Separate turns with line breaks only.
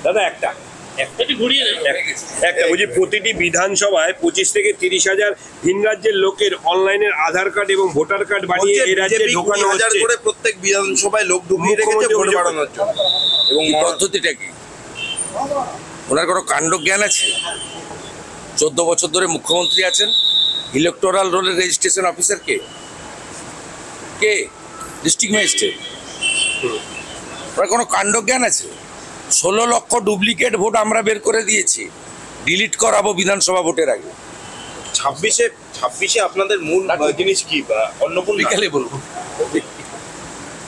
দাদা একটা বলছি, প্রতিটি বিধানসভায় 25 থেকে 30,000 ভিন রাজ্যের লোকের অনলাইনের আধার কার্ড এবং ভোটার কার্ড বানিয়ে এই রাজ্যে ঢোকানো হচ্ছে।
প্রত্যেক বিধানসভায় লোক ঢুকিয়ে রেখেছে ভোট বাড়ানোর জন্য।
এবং পদ্ধতিটা কি? ওনার কোনো কাণ্ড জ্ঞান আছে? 14 বছর ধরে মুখ্যমন্ত্রী আছেন। ইলেকটোরাল রোলের রেজিস্ট্রেশন অফিসার কে? District magistrate. ওনার কোনো কাণ্ড জ্ঞান আছে? 16 লক্ষ ডুপ্লিকেট ভোট আমরা বের করে দিয়েছি, ডিলিট করাবো বিধানসভা ভোটের আগে।
26-এ আপনাদের মূল জিনিস কি? অন্নপূর্ণা
বিকালে বলবো।